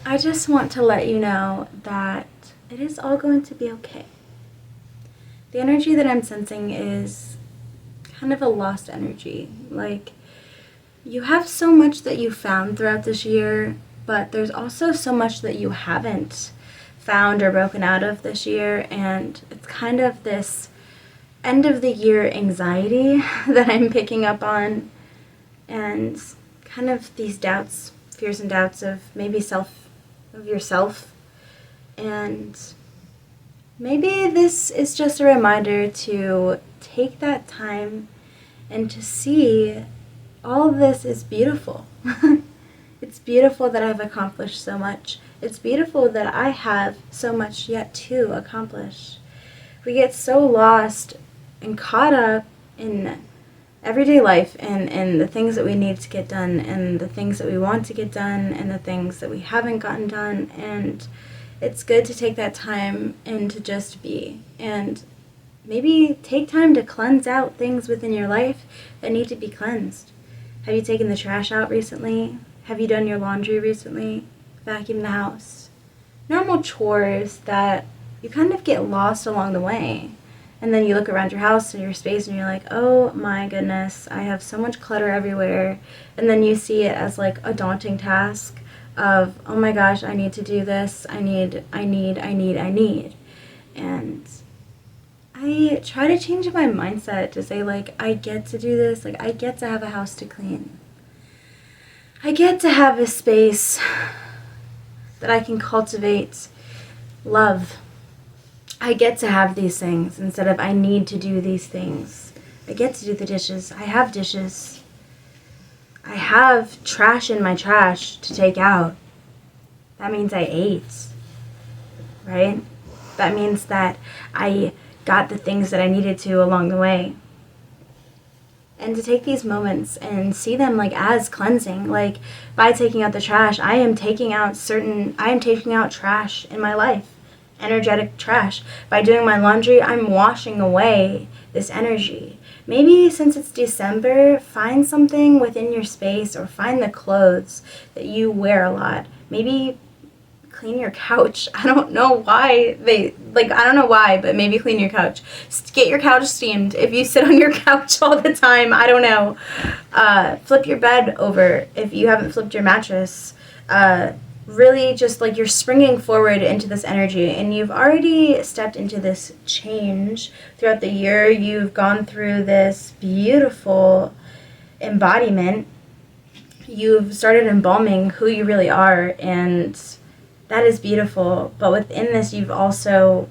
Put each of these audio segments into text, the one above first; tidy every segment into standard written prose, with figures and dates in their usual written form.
I just want to let you know that it is all going to be okay. The energy that I'm sensing is kind of a lost energy. Like, you have so much that you found throughout this year, but there's also so much that you haven't found or broken out of this year, and it's kind of this end of the year anxiety that I'm picking up on, and kind of these doubts, fears and doubts of maybe of yourself. And maybe this is just a reminder to take that time and to see all of this is beautiful. It's beautiful that I've accomplished so much. It's beautiful that I have so much yet to accomplish. We get so lost and caught up in everyday life and the things that we need to get done and the things that we want to get done and the things that we haven't gotten done. And it's good to take that time and to just be. And maybe take time to cleanse out things within your life that need to be cleansed. Have you taken the trash out recently? Have you done your laundry recently? Vacuumed the house? Normal chores that you kind of get lost along the way. And then you look around your house and your space and you're like, oh my goodness, I have so much clutter everywhere. And then you see it as like a daunting task of, oh my gosh, I need to do this. I need. And I try to change my mindset to say, like, I get to do this. Like, I get to have a house to clean. I get to have a space that I can cultivate love. I get to have these things instead of I need to do these things. I get to do the dishes. I have dishes. I have trash in my trash to take out. That means I ate, right? That means that I got the things that I needed to along the way. And to take these moments and see them like as cleansing, like by taking out the trash, I am taking out trash in my life, energetic trash. By doing my laundry, I'm washing away this energy. Maybe since it's December, find something within your space or find the clothes that you wear a lot. Maybe clean your couch. I don't know why I don't know why, but maybe clean your couch. Get your couch steamed. If you sit on your couch all the time, I don't know. Flip your bed over if you haven't flipped your mattress. Really just like you're springing forward into this energy, and you've already stepped into this change throughout the year. You've gone through this beautiful embodiment. You've started embalming who you really are, and that is beautiful. But within this, you've also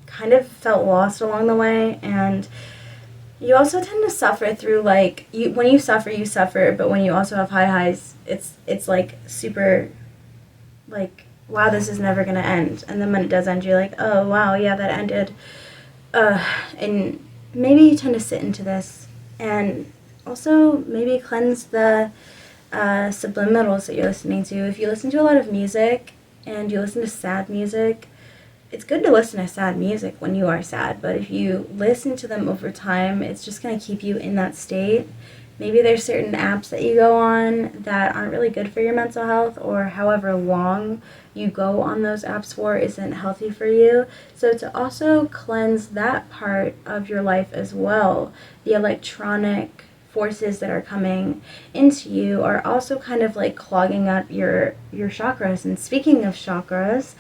kind of felt lost along the way, and you also tend to suffer through when you suffer, but when you also have high highs, it's like super, like, wow, this is never gonna end. And then when it does end, you're like, oh wow, yeah, that ended. And maybe you tend to sit into this, and also maybe cleanse the subliminals that you're listening to. If you listen to a lot of music and you listen to sad music, it's good to listen to sad music when you are sad, but if you listen to them over time, it's just going to keep you in that state. Maybe there's certain apps that you go on that aren't really good for your mental health, or however long you go on those apps for isn't healthy for you. So to also cleanse that part of your life as well, the electronic forces that are coming into you are also kind of like clogging up your chakras. And speaking of chakras,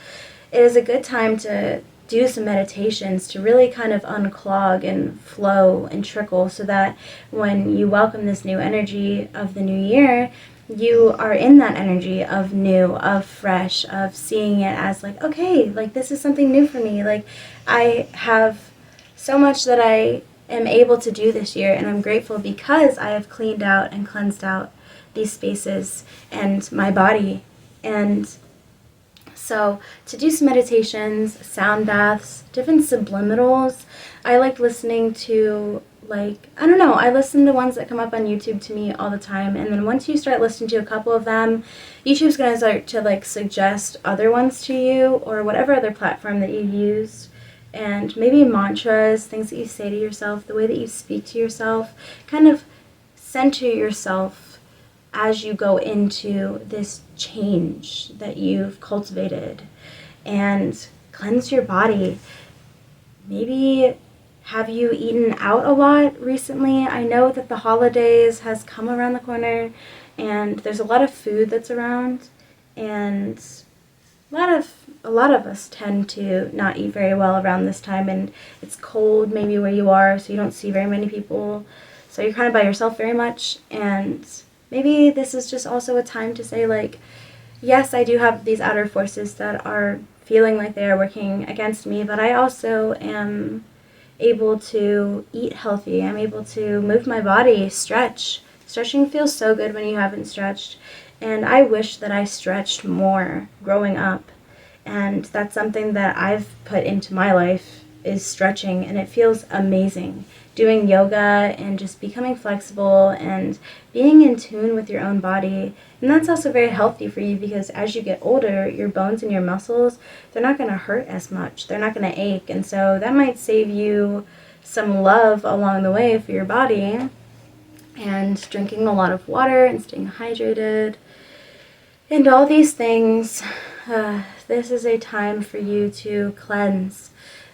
it is a good time to do some meditations to really kind of unclog and flow and trickle, so that when you welcome this new energy of the new year, you are in that energy of new, of fresh, of seeing it as like, okay, like this is something new for me. Like I have so much that I am able to do this year, and I'm grateful because I have cleaned out and cleansed out these spaces and my body. And so to do some meditations, sound baths, different subliminals, I like listening to, like, I don't know, I listen to ones that come up on YouTube to me all the time, and then once you start listening to a couple of them, YouTube's going to start to like suggest other ones to you, or whatever other platform that you use. And maybe mantras, things that you say to yourself, the way that you speak to yourself, kind of center yourself as you go into this change that you've cultivated, and cleanse your body. Maybe have you eaten out a lot recently? I know that the holidays has come around the corner and there's a lot of food that's around, and a lot of us tend to not eat very well around this time, and it's cold maybe where you are, so you don't see very many people. So you're kind of by yourself very much, and maybe this is just also a time to say, like, yes, I do have these outer forces that are feeling like they are working against me, but I also am able to eat healthy. I'm able to move my body, stretch. Stretching feels so good when you haven't stretched, and I wish that I stretched more growing up, and that's something that I've put into my life, is stretching, and it feels amazing. Doing yoga and just becoming flexible and being in tune with your own body. And that's also very healthy for you, because as you get older, your bones and your muscles, they're not going to hurt as much. They're not going to ache. And so that might save you some love along the way for your body. And drinking a lot of water and staying hydrated and all these things. This is a time for you to cleanse.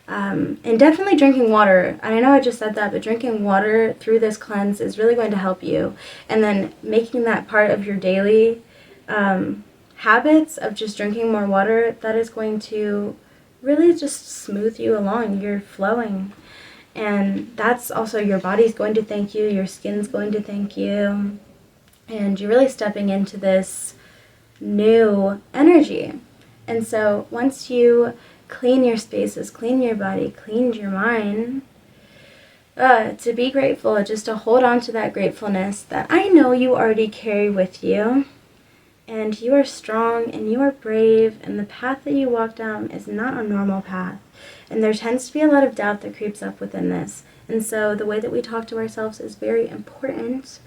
And definitely drinking water. And I know I just said that, but drinking water through this cleanse is really going to help you. And then making that part of your daily habits of just drinking more water, that is going to really just smooth you along. You're flowing. And that's also, your body's going to thank you, your skin's going to thank you. And you're really stepping into this new energy. And so once you clean your spaces, clean your body, clean your mind, to be grateful, just to hold on to that gratefulness that I know you already carry with you. And you are strong and you are brave, and the path that you walk down is not a normal path. And there tends to be a lot of doubt that creeps up within this. And so the way that we talk to ourselves is very important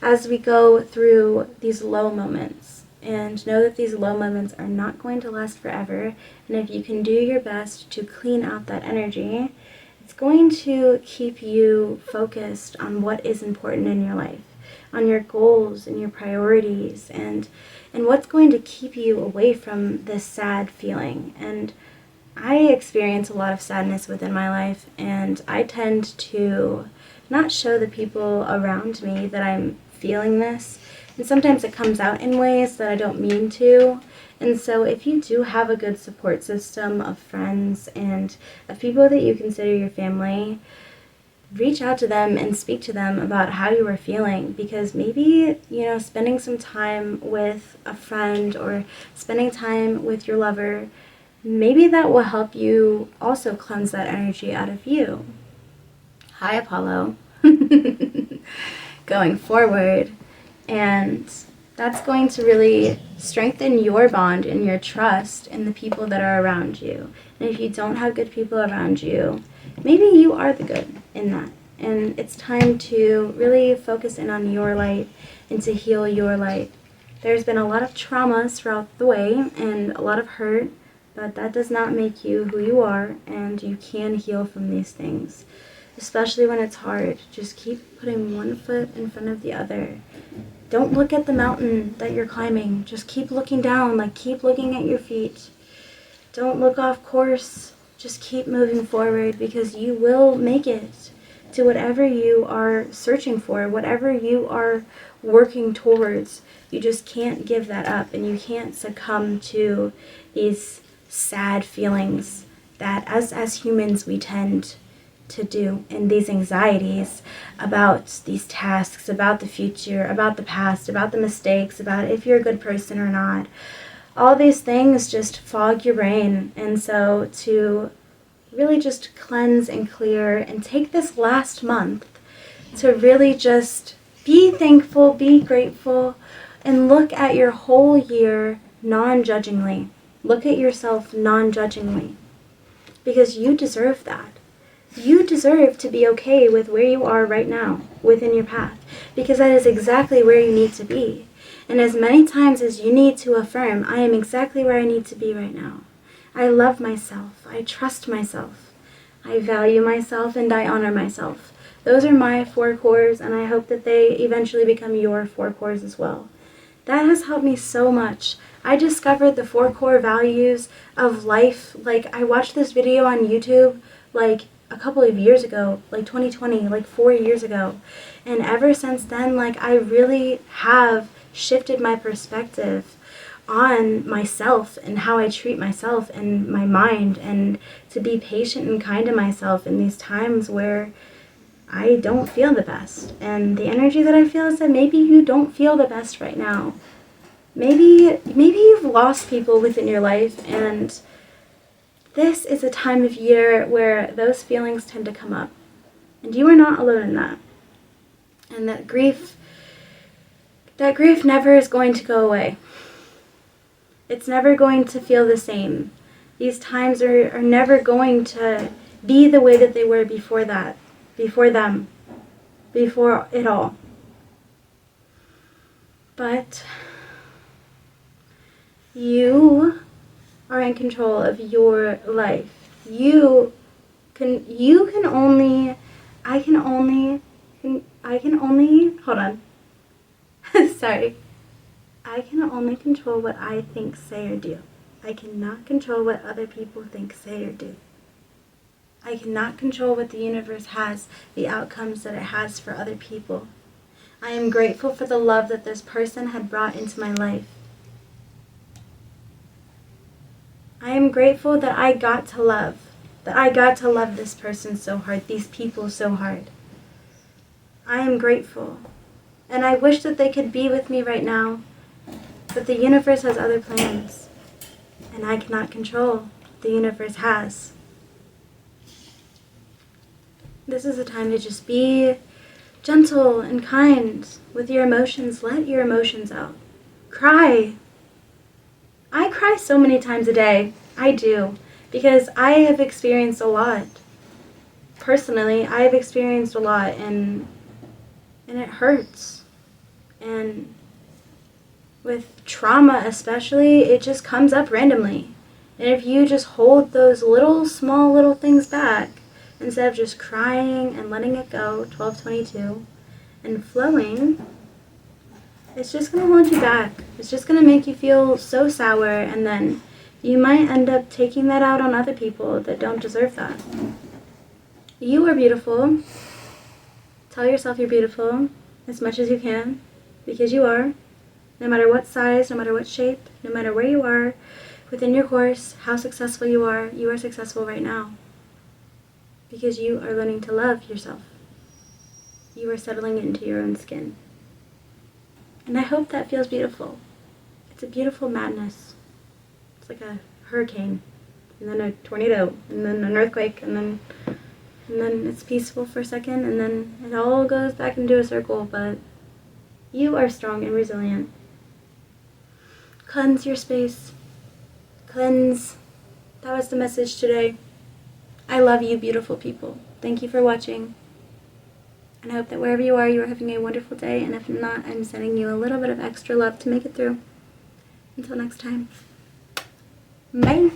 as we go through these low moments. And know that these low moments are not going to last forever. And if you can do your best to clean out that energy, it's going to keep you focused on what is important in your life, on your goals and your priorities, and what's going to keep you away from this sad feeling. And I experience a lot of sadness within my life, and I tend to not show the people around me that I'm feeling this. And sometimes it comes out in ways that I don't mean to. And so if you do have a good support system of friends and of people that you consider your family, reach out to them and speak to them about how you are feeling, because maybe, spending some time with a friend or spending time with your lover, maybe that will help you also cleanse that energy out of you. Hi, Apollo. Going forward. And that's going to really strengthen your bond and your trust in the people that are around you. And if you don't have good people around you, maybe you are the good in that. And it's time to really focus in on your light and to heal your light. There's been a lot of traumas throughout the way and a lot of hurt, but that does not make you who you are, and you can heal from these things. Especially when it's hard, just keep putting one foot in front of the other. Don't look at the mountain that you're climbing. Just keep looking down, keep looking at your feet. Don't look off course. Just keep moving forward, because you will make it to whatever you are searching for, whatever you are working towards. You just can't give that up, and you can't succumb to these sad feelings that as humans we tend to do, and these anxieties about these tasks, about the future, about the past, about the mistakes, about if you're a good person or not. All these things just fog your brain. And so to really just cleanse and clear and take this last month to really just be thankful, be grateful, and look at your whole year non-judgingly. Look at yourself non-judgingly, because you deserve that. You deserve to be okay with where you are right now within your path, because that is exactly where you need to be. And as many times as you need to affirm, I am exactly where I need to be right now. I love myself. I trust myself. I value myself, and I honor myself. Those are my 4 cores, and I hope that they eventually become your 4 cores as well. That has helped me so much. I discovered the 4 core values of life. Like, I watched this video on YouTube, like, a couple of years ago, like 2020, like 4 years ago. And ever since then, like, I really have shifted my perspective on myself and how I treat myself and my mind, and to be patient and kind to myself in these times where I don't feel the best. And the energy that I feel is that maybe you don't feel the best right now. Maybe you've lost people within your life, and this is a time of year where those feelings tend to come up. And you are not alone in that. And that grief never is going to go away. It's never going to feel the same. These times are never going to be the way that they were before that. Before them, before it all. But you are in control of your life. I can only, hold on. Sorry. I can only control what I think, say, or do. I cannot control what other people think, say, or do. I cannot control what the universe has, the outcomes that it has for other people. I am grateful for the love that this person had brought into my life. I am grateful that I got to love this person so hard, these people so hard. I am grateful. And I wish that they could be with me right now, but the universe has other plans, and I cannot control what the universe has. This is a time to just be gentle and kind with your emotions. Let your emotions out. Cry. I cry so many times a day. I do. Because I have experienced a lot. Personally, I have experienced a lot, and it hurts. And with trauma especially, it just comes up randomly. And if you just hold those small little things back, instead of just crying and letting it go, 12/22, and flowing, it's just going to hold you back. It's just going to make you feel so sour, and then you might end up taking that out on other people that don't deserve that. You are beautiful. Tell yourself you're beautiful as much as you can, because you are. No matter what size, no matter what shape, no matter where you are within your course, how successful you are successful right now. Because you are learning to love yourself. You are settling into your own skin. And I hope that feels beautiful. It's a beautiful madness. It's like a hurricane, and then a tornado, and then an earthquake, and then it's peaceful for a second, and then it all goes back into a circle, but you are strong and resilient. Cleanse your space. Cleanse. That was the message today. I love you, beautiful people. Thank you for watching. And I hope that wherever you are having a wonderful day. And if not, I'm sending you a little bit of extra love to make it through. Until next time. Bye.